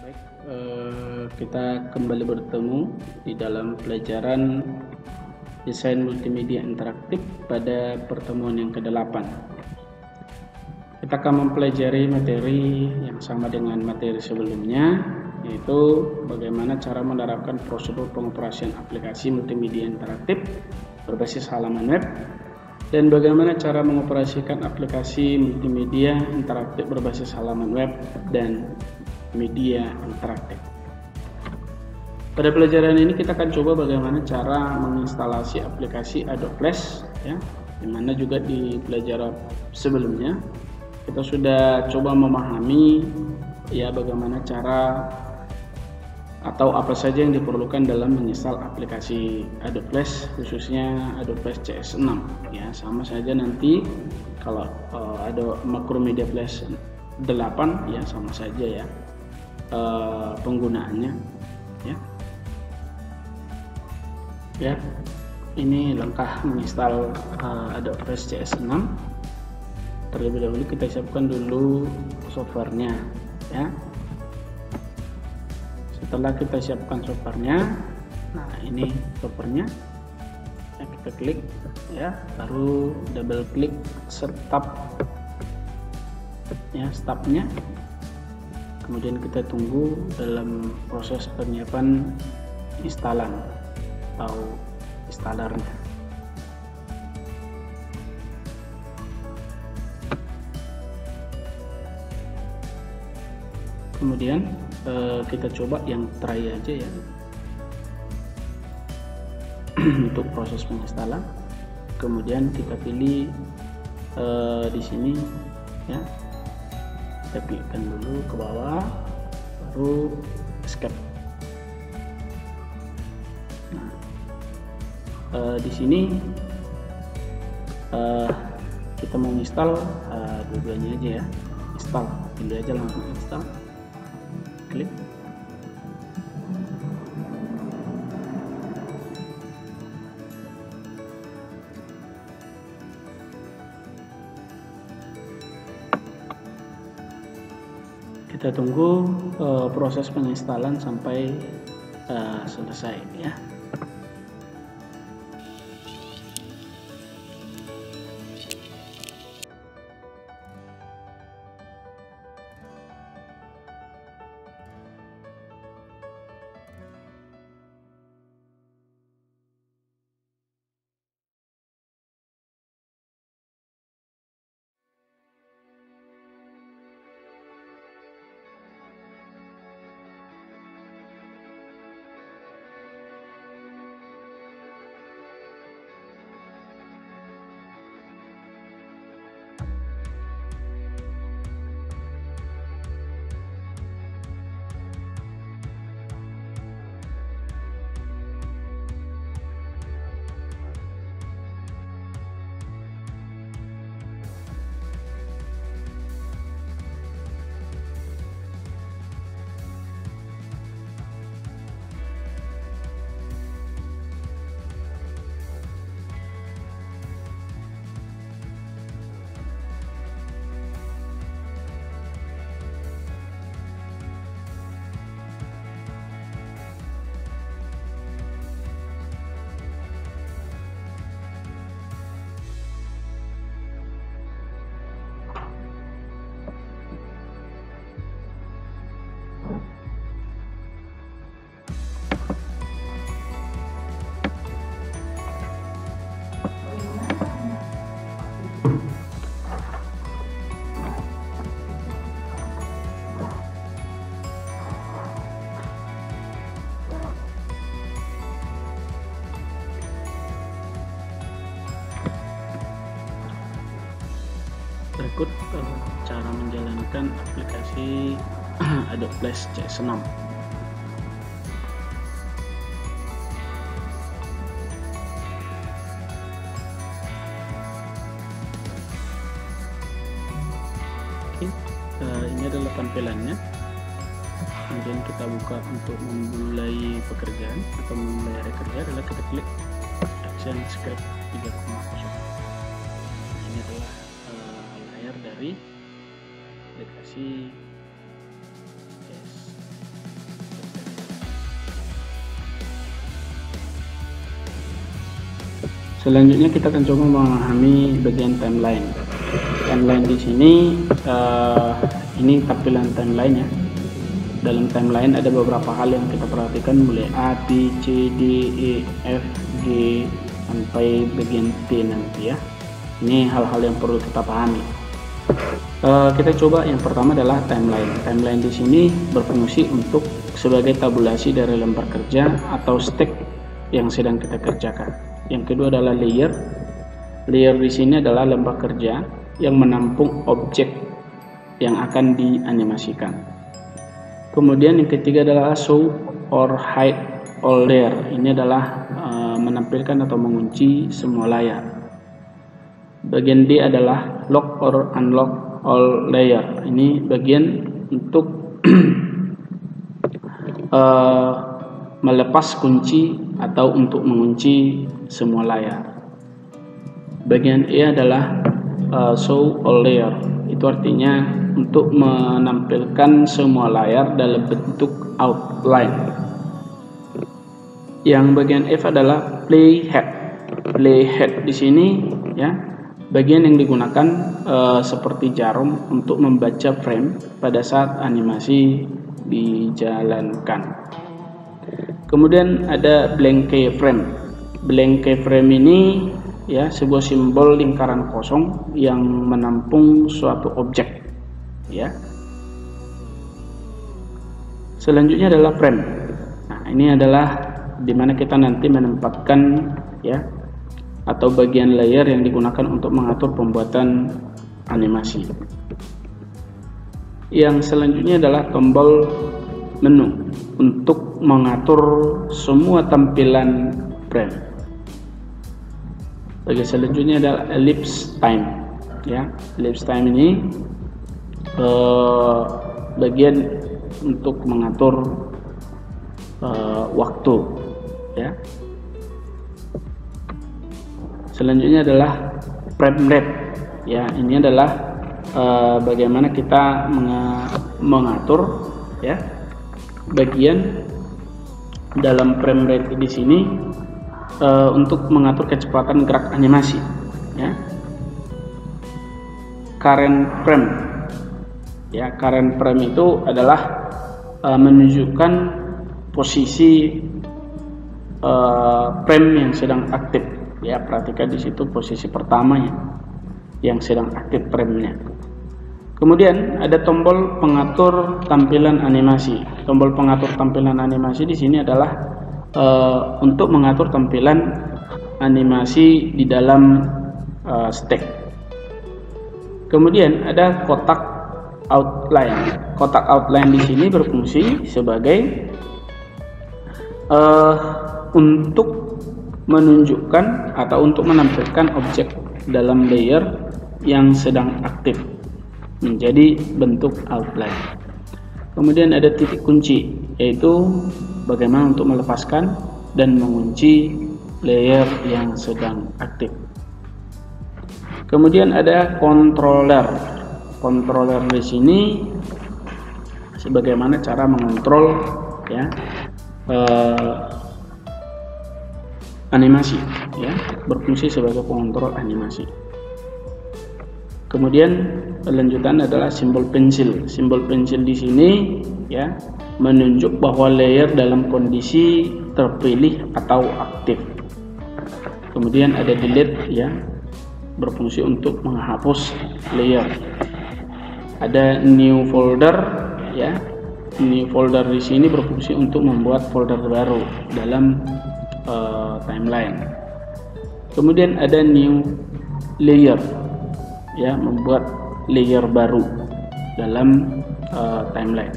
Baik, kita kembali bertemu di dalam pelajaran desain multimedia interaktif pada pertemuan yang ke-8. Kita akan mempelajari materi yang sama dengan materi sebelumnya, yaitu bagaimana cara menerapkan prosedur pengoperasian aplikasi multimedia interaktif berbasis halaman web dan bagaimana cara mengoperasikan aplikasi multimedia interaktif berbasis halaman web dan media interaktif. Pada pelajaran ini kita akan coba bagaimana cara menginstalasi aplikasi Adobe Flash, ya, dimana juga di pelajaran sebelumnya kita sudah coba memahami ya bagaimana cara atau apa saja yang diperlukan dalam menginstal aplikasi Adobe Flash, khususnya Adobe Flash CS6. Ya, sama saja nanti kalau ada Macromedia Flash 8 ya sama saja ya penggunaannya ya. Ini langkah menginstal Adobe Flash CS6. Terlebih dahulu kita siapkan dulu softwarenya ya. Setelah kita siapkan softwarenya, nah ini softwarenya ya, kita klik ya, baru double klik start ya, startnya. Kemudian kita tunggu dalam proses penyiapan instalan atau installernya. Kemudian kita coba yang try aja ya untuk proses penginstalan. Kemudian kita pilih di sini ya, kita klikkan dulu ke bawah, baru escape. Nah, di sini kita mau install dua-duanya aja ya, install, pilih aja langsung install, klik. Kita tunggu proses penginstalan sampai selesai ya. Berikut cara menjalankan aplikasi Adobe Flash CS6. Oke, ini adalah tampilannya. Kemudian kita buka untuk memulai pekerjaan atau memulai hari kerja, adalah kita klik Action Script 3.0. Ini adalah layar dari aplikasi Selanjutnya kita akan coba memahami bagian timeline. Timeline di sini ini tampilan timeline ya. Dalam timeline ada beberapa hal yang kita perhatikan, mulai A, B, C, D, E, F, G sampai bagian T nanti ya. Ini hal-hal yang perlu kita pahami. Kita coba yang pertama adalah timeline. Timeline di sini berfungsi untuk sebagai tabulasi dari lembar kerja atau stack yang sedang kita kerjakan. Yang kedua adalah layer. Layer di sini adalah lembar kerja yang menampung objek yang akan dianimasikan. Kemudian yang ketiga adalah show or hide all layer. Ini adalah menampilkan atau mengunci semua layar. Bagian D adalah lock or unlock all layer. Ini bagian untuk melepas kunci atau untuk mengunci semua layar. Bagian E adalah show all layer. Itu artinya untuk menampilkan semua layar dalam bentuk outline. Yang bagian F adalah playhead. Playhead di sini ya, bagian yang digunakan seperti jarum untuk membaca frame pada saat animasi dijalankan. Kemudian ada blank keyframe. Blank keyframe ini ya sebuah simbol lingkaran kosong yang menampung suatu objek ya. Selanjutnya adalah frame. Nah, ini adalah dimana kita nanti menempatkan ya atau bagian layer yang digunakan untuk mengatur pembuatan animasi. Yang selanjutnya adalah tombol menu untuk mengatur semua tampilan frame. Bagian selanjutnya adalah ellipse time ya. Ellipse time ini bagian untuk mengatur waktu ya. Selanjutnya adalah frame rate ya. Ini adalah bagaimana kita mengatur ya bagian dalam frame rate di sini untuk mengatur kecepatan gerak animasi ya. Current frame ya. Current frame itu adalah menunjukkan posisi frame yang sedang aktif ya. Perhatikan di situ posisi pertamanya yang sedang aktif frame-nya. Kemudian ada tombol pengatur tampilan animasi. Tombol pengatur tampilan animasi di sini adalah untuk mengatur tampilan animasi di dalam stack. Kemudian ada kotak outline. Kotak outline di sini berfungsi sebagai untuk menunjukkan atau untuk menampilkan objek dalam layer yang sedang aktif menjadi bentuk outline. Kemudian ada titik kunci, yaitu bagaimana untuk melepaskan dan mengunci layer yang sedang aktif. Kemudian ada controller. Controller di sini sebagaimana cara mengontrol ya animasi ya, berfungsi sebagai pengontrol animasi. Kemudian lanjutan adalah simbol pensil. Simbol pensil di sini ya menunjuk bahwa layer dalam kondisi terpilih atau aktif. Kemudian ada delete ya, berfungsi untuk menghapus layer. Ada new folder ya. New folder di sini berfungsi untuk membuat folder baru dalam timeline. Kemudian ada new layer ya, membuat layer baru dalam timeline.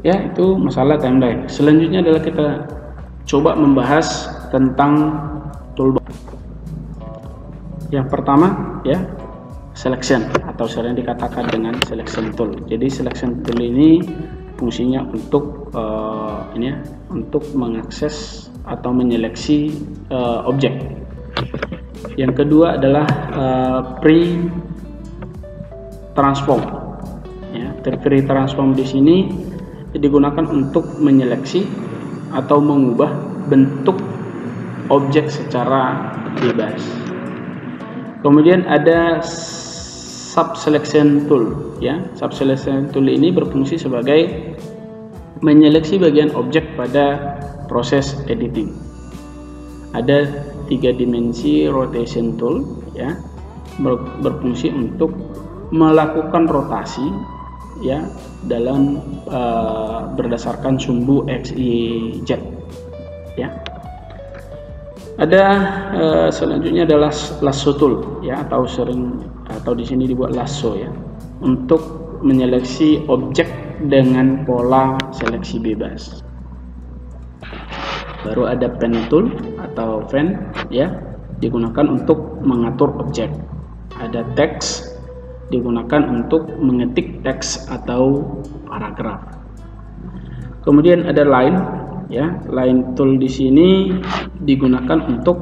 Ya, itu masalah timeline. Selanjutnya adalah kita coba membahas tentang toolbar. Yang pertama ya, selection atau sering dikatakan dengan selection tool. Jadi selection tool ini fungsinya untuk ini ya, untuk mengakses atau menyeleksi objek. Yang kedua adalah pre transform ya. Pre transform di sini digunakan untuk menyeleksi atau mengubah bentuk objek secara bebas. Kemudian ada subselection tool, ya. Subselection tool ini berfungsi sebagai menyeleksi bagian objek pada proses editing. Ada 3 dimensi rotation tool, ya, berfungsi untuk melakukan rotasi, ya, dalam berdasarkan sumbu X, Y, Z, ya. Ada selanjutnya adalah lasso tool, ya, atau di sini dibuat lasso, ya, untuk menyeleksi objek dengan pola seleksi bebas. Baru ada pen tool atau pen, ya, digunakan untuk mengatur objek. Ada text, digunakan untuk mengetik teks atau paragraf. Kemudian ada line, ya. Line tool di sini digunakan untuk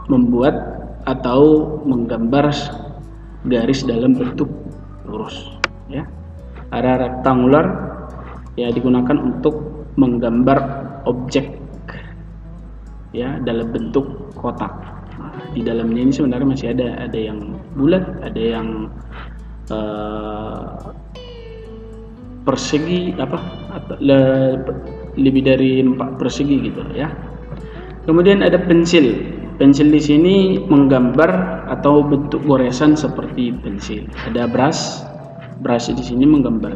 membuat atau menggambar garis dalam bentuk lurus, ya. Ada rectangular, ya, digunakan untuk menggambar objek, ya, dalam bentuk kotak. Nah, di dalamnya ini sebenarnya masih ada yang bulat, ada yang persegi, lebih dari 4 persegi gitu, ya. Kemudian ada pensil. Pensil di sini menggambar atau bentuk goresan seperti pensil. Ada brush. Brush di sini menggambar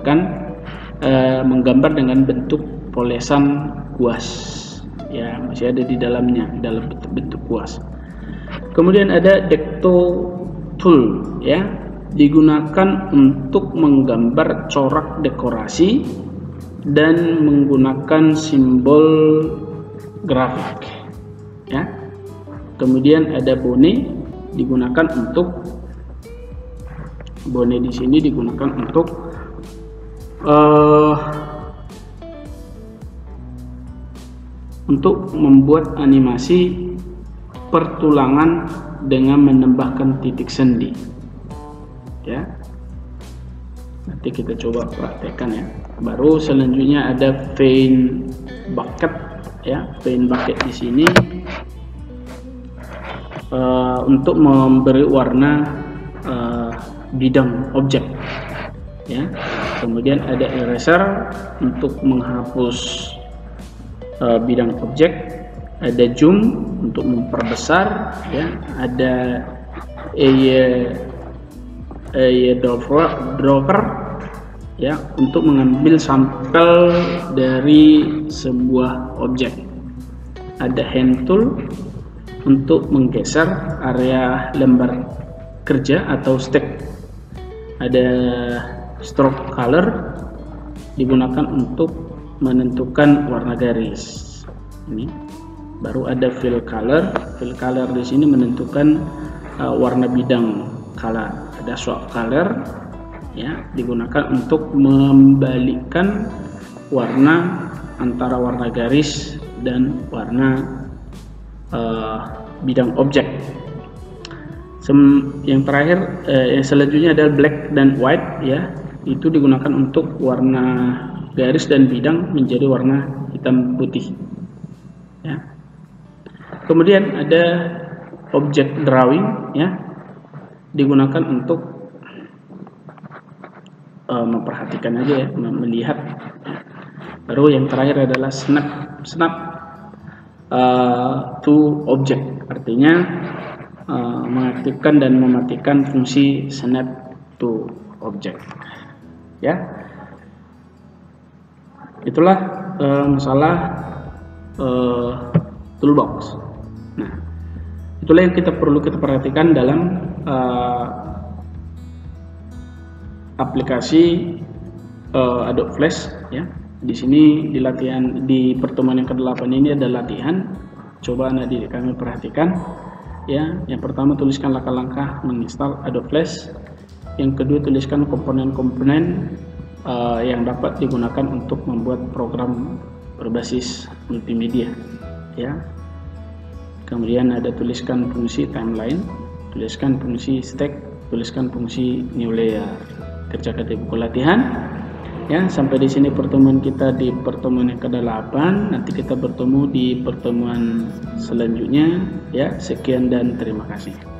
dengan bentuk polesan kuas, ya, masih ada di dalamnya dalam bentuk kuas. Kemudian ada decto tool, ya, digunakan untuk menggambar corak dekorasi dan menggunakan simbol grafik, ya. Kemudian ada bone, digunakan untuk bone di sini digunakan untuk membuat animasi pertulangan dengan menambahkan titik sendi, ya. Nanti kita coba praktekkan, ya. Baru selanjutnya ada paint bucket, ya. Paint bucket di sini untuk memberi warna bidang objek, ya. Kemudian ada eraser untuk menghapus bidang objek. Ada zoom untuk memperbesar, ya. Ada drawer, ya, untuk mengambil sampel dari sebuah objek. Ada hand tool untuk menggeser area lembar kerja atau stack. Ada stroke color, digunakan untuk menentukan warna garis. Ini baru ada fill color. Fill color di sini menentukan warna bidang color. Ada swap color, ya, digunakan untuk membalikkan warna antara warna garis dan warna bidang objek. Yang terakhir, yang selanjutnya adalah black dan white, ya. Itu digunakan untuk warna garis dan bidang menjadi warna hitam putih, ya. Kemudian ada object drawing, ya, digunakan untuk memperhatikan aja, ya, melihat. Baru yang terakhir adalah snap to object, artinya mengaktifkan dan mematikan fungsi snap to object, ya. Itulah masalah toolbox. Nah, itulah yang perlu kita perhatikan dalam aplikasi Adobe Flash, ya. Di sini di pertemuan yang ke-8 ini ada latihan. Coba adik kami perhatikan, ya. Yang pertama, tuliskan langkah-langkah menginstal Adobe Flash. Yang kedua, tuliskan komponen-komponen yang dapat digunakan untuk membuat program berbasis multimedia, ya. Kemudian ada tuliskan fungsi timeline, tuliskan fungsi stack, tuliskan fungsi new layer. Kerjakan di buku latihan. Ya, sampai di sini pertemuan kita di pertemuan yang ke-8. Nanti kita bertemu di pertemuan selanjutnya. Ya, sekian dan terima kasih.